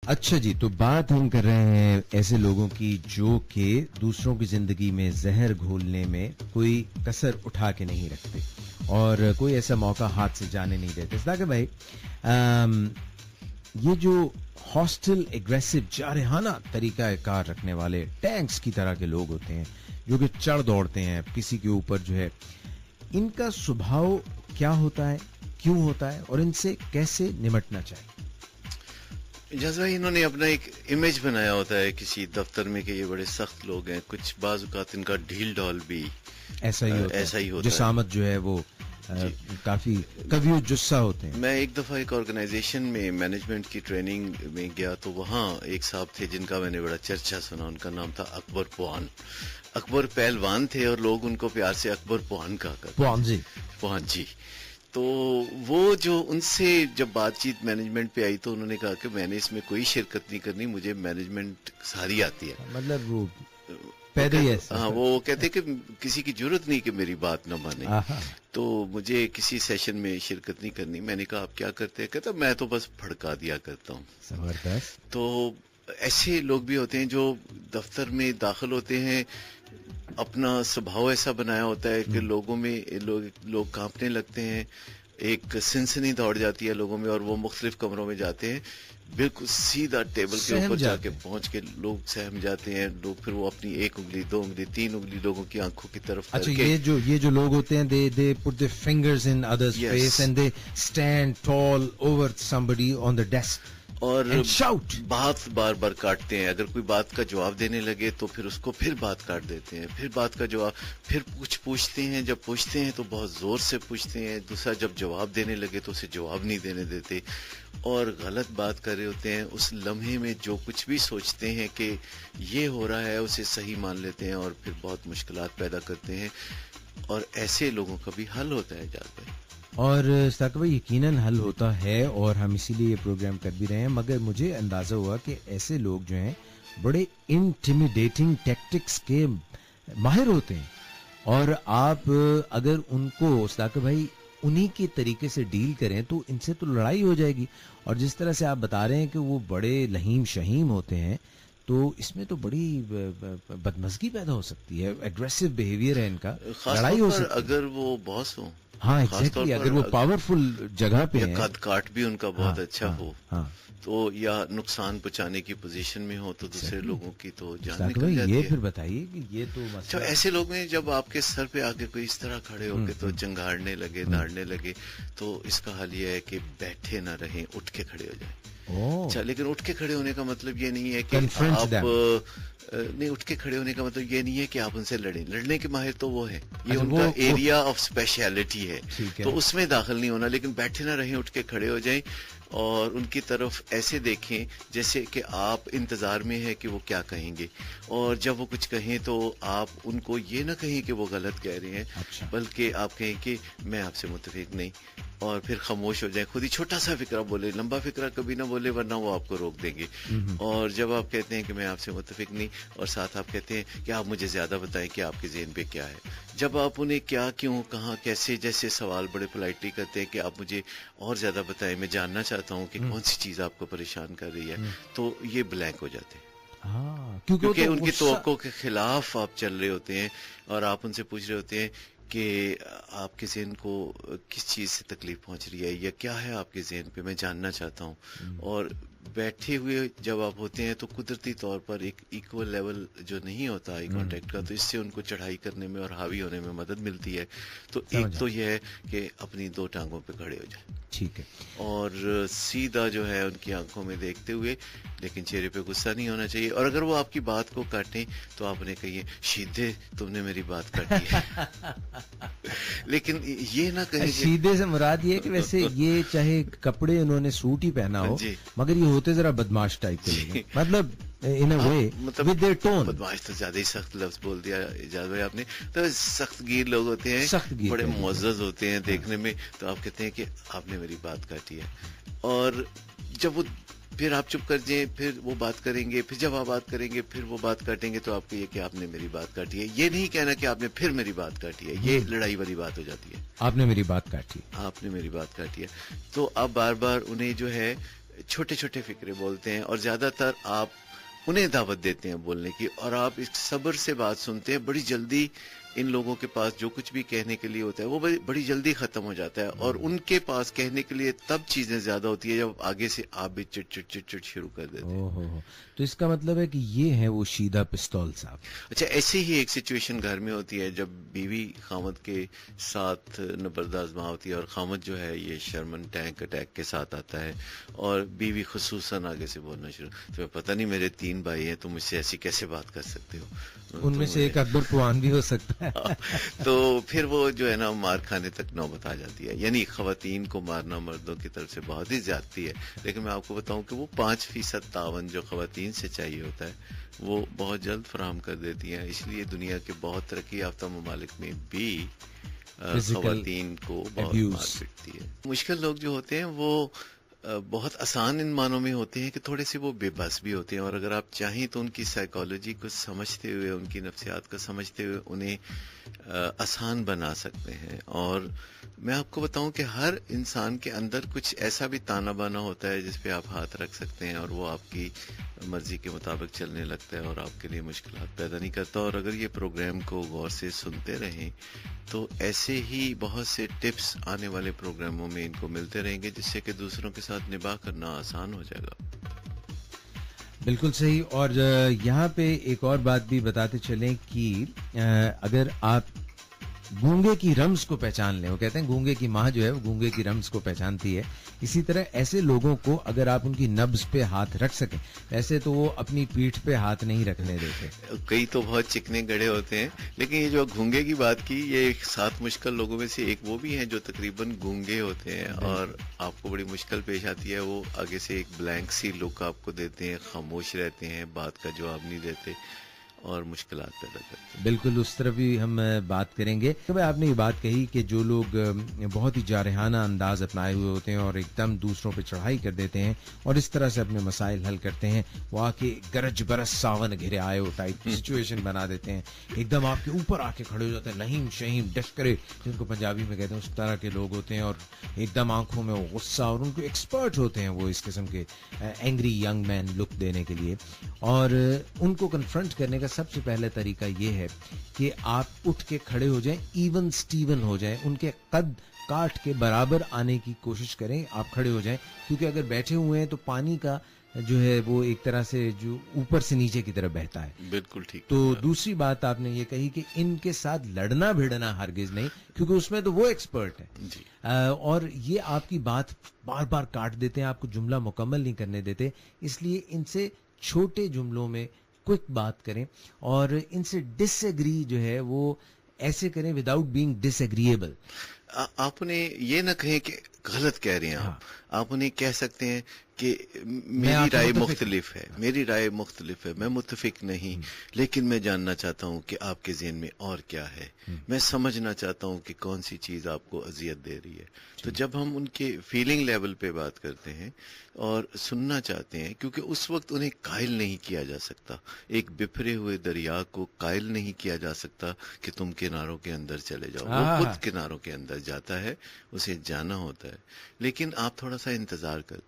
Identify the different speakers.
Speaker 1: اچھا جی، تو بات ہم کر رہے ہیں ایسے لوگوں کی جو کہ دوسروں کی زندگی میں زہر گھولنے میں کوئی کسر اٹھا کے نہیں رکھتے اور کوئی ایسا موقع ہاتھ سے جانے نہیں دیتے. کہ بھائی یہ جو ہاسٹل ایگریسو جارحانہ طریقہ کار رکھنے والے ٹینکس کی طرح کے لوگ ہوتے ہیں جو کہ چڑھ دوڑتے ہیں کسی کے اوپر جو ہے، ان کا سبھاؤ کیا ہوتا ہے، کیوں ہوتا ہے اور ان سے کیسے نمٹنا چاہیے؟
Speaker 2: جز بھائی، انہوں نے اپنا ایک امیج بنایا ہوتا ہے کسی دفتر میں کہ یہ بڑے سخت لوگ ہیں. کچھ بعض اوقات ان کا ڈھیل ڈھال بھی ایسا ہی ہوتا ہے.
Speaker 1: جسامت جو ہے وہ کافی قوی جسہ ہوتے ہیں.
Speaker 2: میں ایک دفعہ ایک آرگنائزیشن میں مینجمنٹ کی ٹریننگ میں گیا تو وہاں ایک صاحب تھے جن کا میں نے بڑا چرچا سنا. ان کا نام تھا اکبر پوہان. اکبر پہلوان تھے اور لوگ ان کو پیار سے اکبر پوہان کہا کرتے. پوہان جی. تو وہ جو ان سے جب بات چیت مینجمنٹ پہ آئی تو انہوں نے کہا کہ میں نے اس میں کوئی شرکت نہیں کرنی، مجھے مینجمنٹ ساری آتی ہے.
Speaker 1: مطلب وہ
Speaker 2: ہاں، وہ کہتے کہ کسی کی ضرورت نہیں کہ میری بات نہ مانے، تو مجھے کسی سیشن میں شرکت نہیں کرنی. میں نے کہا آپ کیا کرتے ہیں؟ کہتا میں تو بس بھڑکا دیا کرتا ہوں.
Speaker 1: زبردست.
Speaker 2: تو ایسے لوگ بھی ہوتے ہیں جو دفتر میں داخل ہوتے ہیں، اپنا سبھاؤ ایسا بنایا ہوتا ہے کہ لوگوں میں لوگ کانپنے لگتے ہیں، ایک سنسنی دوڑ جاتی ہے لوگوں میں اور وہ مختلف کمروں میں جاتے ہیں، بالکل سیدھا ٹیبل کے اوپر جا کے پہنچ کے لوگ سہم جاتے ہیں. لوگ پھر وہ اپنی 1 انگلی 2 انگلی 3 انگلی لوگوں کی آنکھوں کی طرف.
Speaker 1: اچھا، یہ جو لوگ ہوتے ہیں they put their fingers in others' face and they stand tall over somebody on the desk
Speaker 2: اور
Speaker 1: and shout.
Speaker 2: بات بار بار کاٹتے ہیں. اگر کوئی بات کا جواب دینے لگے تو پھر اس کو پھر بات کاٹ دیتے ہیں، پھر بات کا جواب، پھر کچھ پوچھتے ہیں. جب پوچھتے ہیں تو بہت زور سے پوچھتے ہیں. دوسرا جب جواب دینے لگے تو اسے جواب نہیں دینے دیتے اور غلط بات کر رہے ہوتے ہیں. اس لمحے میں جو کچھ بھی سوچتے ہیں کہ یہ ہو رہا ہے اسے صحیح مان لیتے ہیں اور پھر بہت مشکلات پیدا کرتے ہیں. اور ایسے لوگوں کا بھی حل ہوتا ہے جاز بھائی.
Speaker 1: اور ثاقب یقیناً حل ہوتا ہے اور ہم اسی لیے یہ پروگرام کر بھی رہے ہیں. مگر مجھے اندازہ ہوا کہ ایسے لوگ جو ہیں بڑے انٹیمیڈیٹنگ ٹیکٹکس کے ماہر ہوتے ہیں اور آپ اگر ان کو ثاقب بھائی انہی کے طریقے سے ڈیل کریں تو ان سے تو لڑائی ہو جائے گی. اور جس طرح سے آپ بتا رہے ہیں کہ وہ بڑے لہیم شہیم ہوتے ہیں تو اس میں تو بڑی بدمزگی پیدا ہو سکتی ہے. ایگریسو بیہیویئر ہے ان کا، لڑائی ہو سکتی ہے
Speaker 2: اگر وہ باس ہوں.
Speaker 1: ہاں ایگزیکٹلی، اگر وہ پاورفل جگہ پہ ہیں،
Speaker 2: قد کاٹ بھی ان کا بہت اچھا ہو تو یا نقصان پہنچانے کی پوزیشن میں ہو تو دوسرے لوگوں کی تو جان نکل جاتی ہے.
Speaker 1: یہ پھر بتائیے کہ یہ تو
Speaker 2: مسئلہ ایسے لوگ ہیں جب آپ کے سر پہ آ کے کوئی اس طرح کھڑے ہو کے تو چنگاڑنے لگے داڑنے لگے تو اس کا حل یہ ہے کہ بیٹھے نہ رہیں، اٹھ کے کھڑے ہو جائیں. اچھا، لیکن اٹھ کے کھڑے ہونے کا مطلب یہ نہیں ہے کہ آپ نہیں، اٹھ کے کھڑے ہونے کا مطلب یہ نہیں ہے کہ آپ ان سے لڑیں. لڑنے کے ماہر تو وہ ہیں، یہ ان کا ایریا آف اسپیشلٹی ہے تو اس میں داخل نہیں ہونا. لیکن بیٹھے نہ رہیں، اٹھ کے کھڑے ہو جائیں اور ان کی طرف ایسے دیکھیں جیسے کہ آپ انتظار میں ہے کہ وہ کیا کہیں گے. اور جب وہ کچھ کہیں تو آپ ان کو یہ نہ کہیں کہ وہ غلط کہہ رہے ہیں، بلکہ آپ کہیں کہ میں آپ سے متفق نہیں، اور پھر خاموش ہو جائیں. خود ہی چھوٹا سا فکرہ بولے، لمبا فکرہ کبھی نہ بولے ورنہ وہ آپ کو روک دیں گے. اور جب آپ کہتے ہیں کہ میں آپ سے متفق نہیں اور ساتھ آپ کہتے ہیں کہ آپ مجھے زیادہ بتائیں کہ آپ کے ذہن پہ کیا ہے، جب آپ انہیں کیا، کیوں، کہاں، کیسے جیسے سوال بڑے پولائٹلی کرتے ہیں کہ آپ مجھے اور زیادہ بتائیں، میں جاننا چاہتا ہوں کہ کون سی چیز آپ کو پریشان کر رہی ہے، تو یہ بلینک ہو جاتے ہیں. کیونکہ ان کی توقع کے خلاف آپ چل رہے ہوتے ہیں اور آپ ان سے پوچھ رہے ہوتے ہیں کہ آپ کے ذہن کو کس چیز سے تکلیف پہنچ رہی ہے یا کیا ہے آپ کے ذہن پہ، میں جاننا چاہتا ہوں. اور بیٹھے ہوئے جب آپ ہوتے ہیں تو قدرتی طور پر ایک ایکول لیول جو نہیں ہوتا آئی کانٹیکٹ کا، تو اس سے ان کو چڑھائی کرنے میں اور حاوی ہونے میں مدد ملتی ہے. تو ایک تو یہ ہے کہ اپنی 2 ٹانگوں پہ کھڑے ہو جائیں،
Speaker 1: ٹھیک ہے،
Speaker 2: اور سیدھا جو ہے ان کی آنکھوں میں دیکھتے ہوئے، لیکن چہرے پہ غصہ نہیں ہونا چاہیے. اور اگر وہ آپ کی بات کو کاٹیں تو آپ انہیں کہیے شیدے تم نے میری بات کاٹی ہے. لیکن یہ نہ کہیں
Speaker 1: شیدے سے مراد یہ کہ ویسے یہ چاہے کپڑے انہوں نے سوٹ ہی پہنا ہو مگر یہ ہوتے ذرا بدماش ٹائپ کے لوگ، مطلب in a way with their tone.
Speaker 2: بدماش تو زیادہ ہی سخت لفظ بول دیا اجاز بھائی آپ نے. تو سخت گیر لوگ ہوتے ہیں، بڑے معزز ہوتے ہیں دیکھنے میں، تو آپ کہتے ہیں کہ آپ نے میری بات کاٹی ہے. اور جب وہ پھر آپ چپ کر جائیں، پھر وہ بات کریں گے، پھر جب آپ بات کریں گے پھر وہ بات کاٹیں گے تو آپ کہیے کہ آپ نے میری بات کاٹی ہے. یہ نہیں کہنا کہ آپ نے پھر میری بات کاٹی ہے، یہ لڑائی والی بات ہو جاتی ہے.
Speaker 1: آپ نے میری بات کاٹی،
Speaker 2: آپ نے میری بات کاٹی ہے. تو آپ بار بار انہیں جو ہے چھوٹے چھوٹے فکرے بولتے ہیں، اور زیادہ تر آپ انہیں دعوت دیتے ہیں بولنے کی، اور آپ اس صبر سے بات سنتے ہیں. بڑی جلدی ان لوگوں کے پاس جو کچھ بھی کہنے کے لیے ہوتا ہے وہ بڑی جلدی ختم ہو جاتا ہے، اور ان کے پاس کہنے کے لیے تب چیزیں زیادہ ہوتی ہے جب آگے سے آپ بھی چٹ چٹ چٹ چٹ شروع کر دیتے ہیں.
Speaker 1: تو اس کا مطلب ہے کہ یہ ہے وہ شیدہ پستول صاحب.
Speaker 2: اچھا، ایسے ہی ایک سچویشن گھر میں ہوتی ہے جب بیوی خامد کے ساتھ نبردآزما ہوتی ہے، اور خامد جو ہے یہ شرمن ٹینک اٹیک کے ساتھ آتا ہے، اور بیوی خصوصاً آگے سے بولنا شروع، تو پتہ نہیں میرے 3 بھائی ہیں، تم مجھ سے ایسی کیسے بات کر سکتے ہو.
Speaker 1: ان میں سے ایک اکبر پوان بھی ہو سکتا ہے.
Speaker 2: تو پھر وہ جو ہے نا مار کھانے تک نوبت آ جاتی ہے. یعنی خواتین کو مارنا مردوں کی طرف سے بہت ہی زیادتی ہے، لیکن میں آپ کو بتاؤں کہ وہ 5% تعاون جو خواتین سے چاہیے ہوتا ہے وہ بہت جلد فراہم کر دیتی ہیں. اس لیے دنیا کے بہت ترقی یافتہ ممالک میں بھی خواتین کو بہت مار پڑتی ہے. مشکل لوگ جو ہوتے ہیں وہ بہت آسان ان معنوں میں ہوتے ہیں کہ تھوڑے سے وہ بے بس بھی ہوتے ہیں، اور اگر آپ چاہیں تو ان کی سائیکالوجی کو سمجھتے ہوئے، ان کی نفسیات کو سمجھتے ہوئے انہیں آسان بنا سکتے ہیں. اور میں آپ کو بتاؤں کہ ہر انسان کے اندر کچھ ایسا بھی تانا بانا ہوتا ہے جس پہ آپ ہاتھ رکھ سکتے ہیں، اور وہ آپ کی مرضی کے مطابق چلنے لگتا ہے اور آپ کے لیے مشکلات پیدا نہیں کرتا. اور اگر یہ پروگرام کو غور سے سنتے رہیں تو ایسے ہی بہت سے ٹپس آنے والے پروگراموں میں ان کو ملتے رہیں گے، جس سے کہ دوسروں کے ساتھ نباہ کرنا آسان ہو جائے گا.
Speaker 1: بالکل صحیح. اور یہاں پہ ایک اور بات بھی بتاتے چلیں کہ اگر آپ گونگے کی رمز کو پہچان لیں، وہ کہتے ہیں گونگے کی ماں جو ہے وہ گونگے کی رمز کو پہچانتی ہے، اسی طرح ایسے لوگوں کو اگر آپ ان کی نبض پہ ہاتھ رکھ سکیں، ایسے تو وہ اپنی پیٹھ پہ ہاتھ نہیں رکھنے دیتے.
Speaker 2: کئی تو بہت چکنے گڑے ہوتے ہیں، لیکن یہ جو گونگے کی بات کی، یہ ایک 7 مشکل لوگوں میں سے ایک وہ بھی ہیں جو تقریباً گونگے ہوتے ہیں، اور آپ کو بڑی مشکل پیش آتی ہے. وہ آگے سے ایک بلینک سی لک آپ کو دیتے ہیں، خاموش رہتے ہیں، بات کا جواب نہیں دیتے اور مشکلات پیدا کرتے ہیں.
Speaker 1: بالکل اس طرح بھی ہم بات کریں گے. آپ نے یہ بات کہی کہ جو لوگ بہت ہی جارحانہ انداز اپنائے ہوئے ہوتے ہیں اور ایک دم دوسروں پہ چڑھائی کر دیتے ہیں اور اس طرح سے اپنے مسائل حل کرتے ہیں، وہ آ کے گرج برس ساون گھرے آئے ہو ٹائپ سچویشن بنا دیتے ہیں، ایک دم آپ کے اوپر آ کے کھڑے ہو جاتے ہیں، لہیم شہیم ڈش کرے جن کو پنجابی میں کہتے ہیں، اس طرح کے لوگ ہوتے ہیں، اور ایک دم آنکھوں میں وہ غصہ، اور ان کو ایکسپرٹ ہوتے ہیں وہ اس قسم کے اینگری ینگ مین لک دینے کے لیے. اور ان کو کنفرنٹ کرنے کا سب سے پہلے طریقہ یہ ہے کہ آپ اٹھ کے کھڑے ہو جائیں، ایون سٹیون ہو جائیں، ان کے قد کاٹ کے برابر آنے کی کوشش کریں، آپ کھڑے ہو جائیں، کیونکہ اگر بیٹھے ہوئے ہیں تو پانی کا جو ہے وہ ایک طرح سے جو اوپر سے نیچے کی طرف بہتا ہے.
Speaker 2: بالکل ٹھیک.
Speaker 1: تو دوسری بات آپ نے یہ کہی کہ ان کے ساتھ لڑنا بھیڑنا ہرگز نہیں، کیونکہ اس میں تو وہ ایکسپرٹ ہے
Speaker 2: جی.
Speaker 1: اور یہ آپ کی بات بار بار کاٹ دیتے ہیں، آپ کو جملہ مکمل نہیں کرنے دیتے، اس لیے ان سے چھوٹے جملوں میں کوئک بات کریں، اور ان سے ڈس ایگری جو ہے وہ ایسے کریں وداؤٹ بینگ ڈس ایگریبل.
Speaker 2: آپ انہیں یہ نہ کہیں کہ غلط کہہ رہے ہیں آپ انہیں کہہ سکتے ہیں کہ میری رائے مختلف ہے، میری رائے مختلف ہے، میں متفق نہیں، لیکن میں جاننا چاہتا ہوں کہ آپ کے ذہن میں اور کیا ہے، میں سمجھنا چاہتا ہوں کہ کون سی چیز آپ کو اذیت دے رہی ہے. تو جب ہم ان کے فیلنگ لیول پہ بات کرتے ہیں اور سننا چاہتے ہیں، کیونکہ اس وقت انہیں قائل نہیں کیا جا سکتا، ایک بفرے ہوئے دریا کو قائل نہیں کیا جا سکتا کہ تم کناروں کے اندر چلے جاؤ، وہ خود کناروں کے اندر جاتا ہے، اسے جانا ہوتا ہے. لیکن آپ تھوڑا سا انتظار کرتے